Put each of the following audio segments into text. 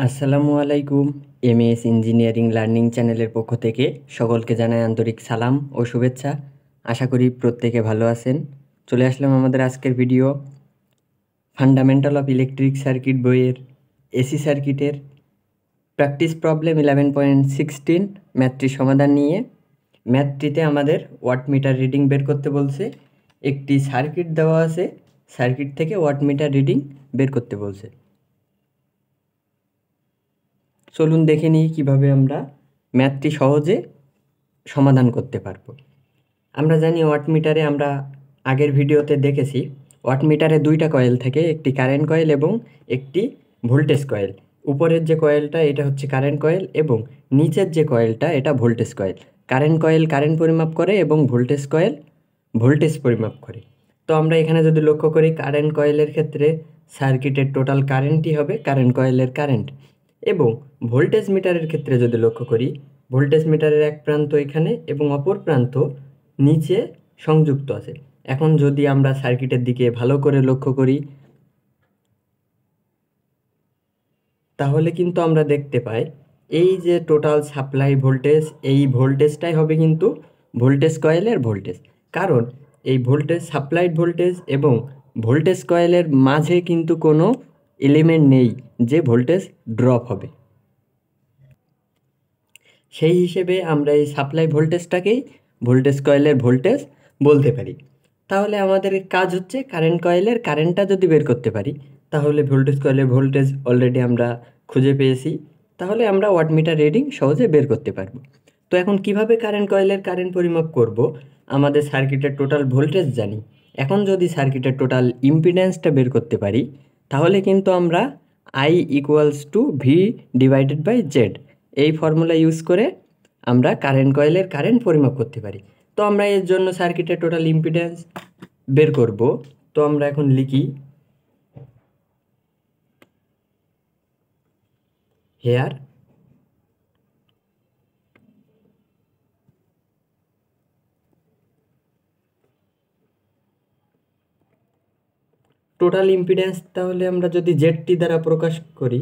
আসসালামু আলাইকুম। MS engineering learning চ্যানেলের পক্ষ থেকে সকলকে জানাই আন্তরিক সালাম ও শুভেচ্ছা। আশা করি প্রত্যেকে ভালো আছেন। চলে আসলাম আমাদের আজকের video fundamental of electric circuit বইয়ের এসি সার্কিটের প্র্যাকটিস প্রবলেম 11.16 ম্যাথটির সমাধান নিয়ে। ম্যাথটিতে আমাদের ওয়াটমিটার রিডিং বের করতে বলছে। একটি সার্কিট দেওয়া আছে, সার্কিট থেকে ওয়াটমিটার রিডিং বের করতে বলছে। চলুন দেখে নিই কীভাবে আমরা ম্যাথটি সহজে সমাধান করতে পারবো। আমরা জানি ওয়াটমিটারে আমরা আগের ভিডিওতে দেখেছি ওয়াটমিটারে দুইটা কয়েল থাকে, একটি কারেন্ট কয়েল এবং একটি ভোল্টেজ কয়েল। উপরের যে কয়েলটা এটা হচ্ছে কারেন্ট কয়েল এবং নিচের যে কয়েলটা এটা voltage coil. Current coil current পরিমাপ করে এবং ভোল্টেজ কয়েল ভোল্টেজ পরিমাপ করে। তো আমরা এখানে যদি লক্ষ্য করি কারেন্ট কয়েলের ক্ষেত্রে সার্কিটের টোটাল কারেন্টই হবে কারেন্ট কয়েলের কারেন্ট, এবং ভোল্টেজ মিটারের ক্ষেত্রে যদি লক্ষ্য করি ভোল্টেজ মিটারের এক প্রান্ত এখানে এবং অপর প্রান্ত নিচে সংযুক্ত আছে। এখন যদি আমরা সার্কিটের দিকে ভালো করে লক্ষ্য করি তাহলে কিন্তু আমরা দেখতে পাই এই যে টোটাল সাপ্লাই ভোল্টেজ, এই ভোল্টেজটাই হবে কিন্তু ভোল্টেজ কয়েলের ভোল্টেজ। কারণ এই ভোল্টেজ সাপ্লাইড ভোল্টেজ এবং ভোল্টেজ কয়েলের মাঝে কিন্তু কোনো এলিমেন্ট নেই যে ভোল্টেজ ড্রপ হবে। সেই হিসেবে আমরা এই সাপ্লাই ভোল্টেজটাকেই ভোল্টেজ কয়েলের ভোল্টেজ বলতে পারি। তাহলে আমাদের কাজ হচ্ছে কারেন্ট কয়েলের কারেন্টটা যদি বের করতে পারি তাহলে ভোল্টেজ কয়েলের ভোল্টেজ অলরেডি আমরা খুঁজে পেয়েছি, তাহলে আমরা ওয়াটমিটার রিডিং সহজে বের করতে পারবো। তো এখন কিভাবে কারেন্ট কয়েলের কারেন্ট পরিমাপ করব? আমাদের সার্কিটের টোটাল ভোল্টেজ জানি, এখন যদি সার্কিটের টোটাল ইম্পিডেন্সটা বের করতে পারি তাহলে কিন্তু আমরা I = V/Z এই ফর্মুলা ইউজ করে আমরা কারেন্ট কয়েলের কারেন্ট পরিমাপ করতে পারি। তো আমরা এর জন্য সার্কিটের টোটাল ইম্পিডেন্স বের করব। তো আমরা এখন লিখি হেয়ার টোটাল ইম্পিডেন্স, তাহলে আমরা যদি জেডটি দ্বারা প্রকাশ করি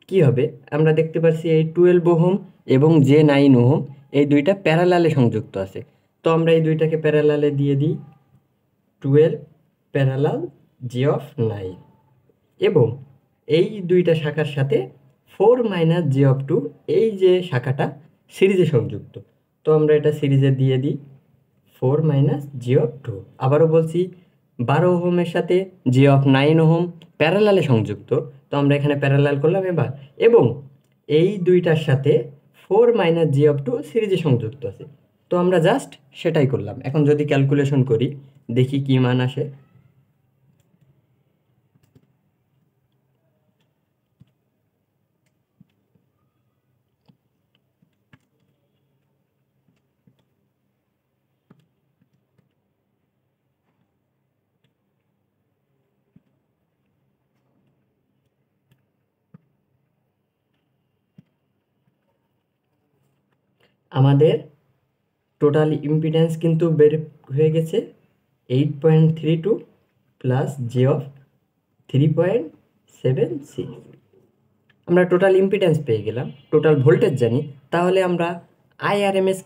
কি হবে? আমরা দেখতে পাচ্ছি এই 12 ওহম এবং J9 ওহম এই দুইটা প্যারালালে সংযুক্ত আছে। তো আমরা এই দুইটাকে প্যারালালে দিয়ে দিই 12 প্যারালাল J9, এবং এই দুইটা শাখার সাথে 4 - J2 এই যে শাখাটা সিরিজে সংযুক্ত। তো আমরা এটা সিরিজে দিয়ে দিই 4 - J2। আবারও বলছি 12 ওহমের সাথে J9 ওহম প্যারালালে সংযুক্ত। তো আমরা এখানে প্যারালাল করলাম এবার, এবং এই দুইটার সাথে 4 - J2 সিরিজে সংযুক্ত আছে। তো আমরা জাস্ট সেটাই করলাম। এখন যদি ক্যালকুলেশন করি দেখি কি মান আসে। আমাদের টোটাল ইম্পিডেন্স কিন্তু বের হয়ে গেছে 8.32 প্লাস J3.76। আমরা টোটাল ইম্পিডেন্স পেয়ে গেলাম, টোটাল ভোল্টেজ জানি। তাহলে আমরা IRMS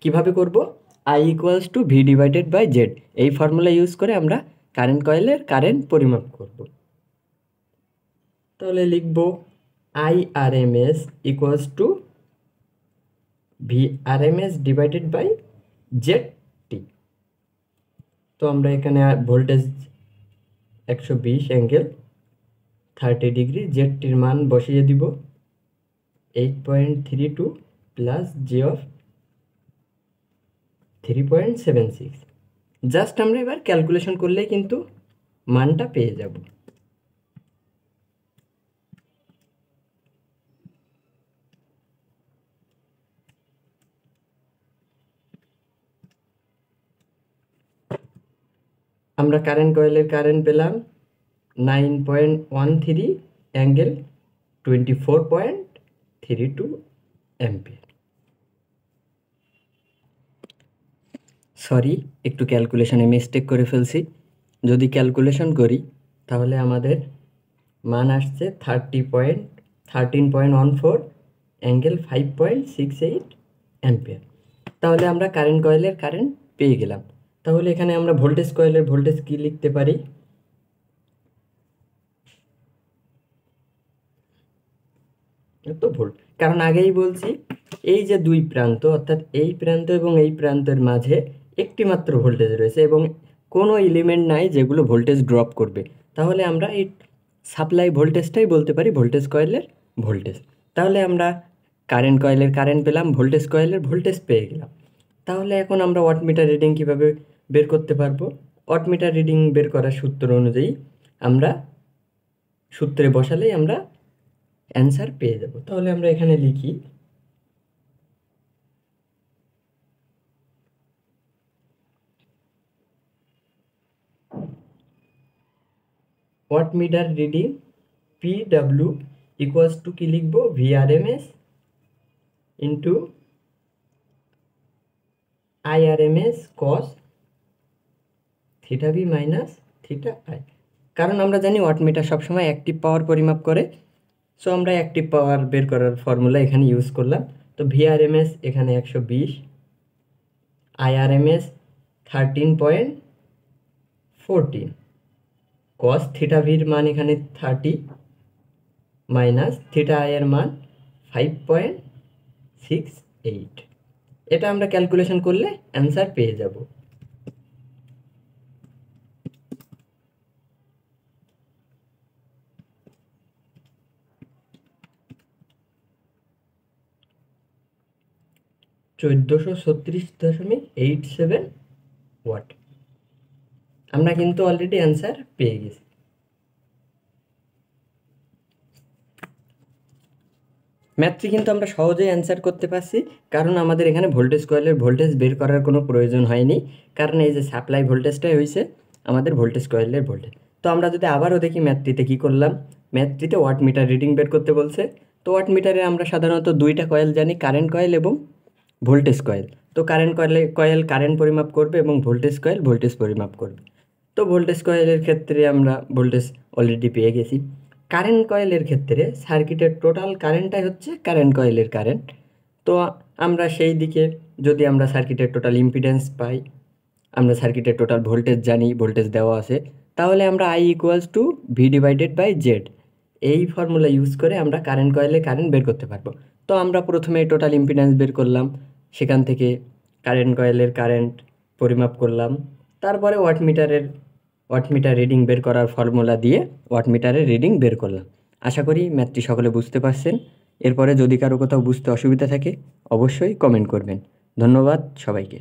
কীভাবে করব? I = V/Z এই ফর্মুলা ইউজ করে আমরা কারেন্ট কয়েলের কারেন্ট পরিমাপ করব। তাহলে লিখব IRMS = V/RMS/ZT। তো আমরা এখানে ভোল্টেজ 120∠30°, জেডটির মান বসিয়ে দিব 8.32 প্লাস J3.76। জাস্ট আমরা এবার ক্যালকুলেশন করলেই কিন্তু মানটা পেয়ে যাব। আমরা কারেন্ট কয়েলের কারেন্ট পেলাম 9.13∠24.32 অ্যাম্পিয়ার। সরি, একটু ক্যালকুলেশনে মিস্টেক করে ফেলছি। যদি ক্যালকুলেশন করি তাহলে আমাদের মান আসছে 13.14 অ্যাঙ্গেল 5.68 অ্যাম্পিয়ার। তাহলে আমরা কারেন্ট কয়েলের কারেন্ট পেয়ে গেলাম। তাহলে এখানে আমরা ভোল্টেজ কয়েলের ভোল্টেজ কি লিখতে পারি? তো ভোল্ট, কারণ আগেই বলছি এই যে দুই প্রান্ত অর্থাৎ এই প্রান্ত এবং এই প্রান্তের মাঝে একটি মাত্র ভোল্টেজ রয়েছে এবং কোনো এলিমেন্ট নাই যেগুলো ভোল্টেজ ড্রপ করবে। তাহলে আমরা এই সাপ্লাই ভোল্টেজটাই বলতে পারি ভোল্টেজ কয়েলের ভোল্টেজ। তাহলে আমরা কারেন্ট কয়েলের কারেন্ট পেলাম, ভোল্টেজ কয়েলের ভোল্টেজ পেয়ে গেলাম। তাহলে এখন আমরা ওয়াটমিটার রিডিং কীভাবে বের করতে পারবো? ওয়াটমিটার রিডিং বের করার সূত্র অনুযায়ী আমরা সূত্রে বসালেই আমরা অ্যান্সার পেয়ে যাব। তাহলে আমরা এখানে লিখি wattmeter reading PW equals to কি লিখবো? VRMS into IRMS cos theta B minus theta I. কারণ আমরা জানি ওয়াটমিটার সবসময় অ্যাক্টিভ পাওয়ার পরিমাপ করে, সো আমরা অ্যাক্টিভ পাওয়ার বের করার ফর্মুলা এখানে ইউজ করলাম। তো VRMS এখানে 120, IRMS 13.14, cos থিটা ভির মান এখানে 30 মাইনাস থিটা আই এর মান 5.68। এটা আমরা ক্যালকুলেশন করলে অ্যান্সার পেয়ে যাব। $1436.87 ওয়াট। আমরা কিন্তু অলরেডি অ্যান্সার পেয়ে গেছি। ম্যাথটি কিন্তু আমরা সহজেই অ্যান্সার করতে পারছি, কারণ আমাদের এখানে ভোল্টেজ কয়েলের ভোল্টেজ বের করার কোনো প্রয়োজন হয়নি, কারণ এই যে সাপ্লাই ভোল্টেজটাই হয়েছে আমাদের ভোল্টেজ কয়েলের ভোল্টেজ। তো আমরা যদি আবারও দেখি ম্যাথটিতে কী করলাম, ম্যাথটিতে ওয়াটমিটার রিডিং বের করতে বলছে। তো ওয়াটমিটারে আমরা সাধারণত দুইটা কয়েল জানি, কারেন্ট কয়েল এবং ভোল্টেজ কয়েল। তো কারেন্ট কয়েল কারেন্ট পরিমাপ করবে এবং ভোল্টেজ কয়েল ভোল্টেজ পরিমাপ করবে। তো ভোল্টেজ কয়েলের ক্ষেত্রে আমরা ভোল্টেজ অলরেডি পেয়ে গেছি। কারেন্ট কয়েলের ক্ষেত্রে সার্কিটের টোটাল কারেন্টটাই হচ্ছে কারেন্ট কয়েলের কারেন্ট। তো আমরা সেই দিকে যদি আমরা সার্কিটের টোটাল ইম্পিডেন্স পাই, আমরা সার্কিটের টোটাল ভোল্টেজ জানি, ভোল্টেজ দেওয়া আছে, তাহলে আমরা I ইকুয়ালস টু V/Z এই ফর্মুলা ইউজ করে আমরা কারেন্ট কয়েলে কারেন্ট বের করতে পারবো। তো আমরা প্রথমে টোটাল ইম্পিডেন্স বের করলাম, সেখান থেকে কারেন্ট কয়েলের কারেন্ট পরিমাপ করলাম, তারপরে ওয়াটমিটার রিডিং বের করার ফর্মুলা দিয়ে ওয়াটমিটারের রিডিং বের করলাম। আশা করি ম্যাথটি সকলে বুঝতে পারছেন। এরপরে যদি কারো কোথাও বুঝতে অসুবিধা থাকে অবশ্যই কমেন্ট করবেন। ধন্যবাদ সবাইকে।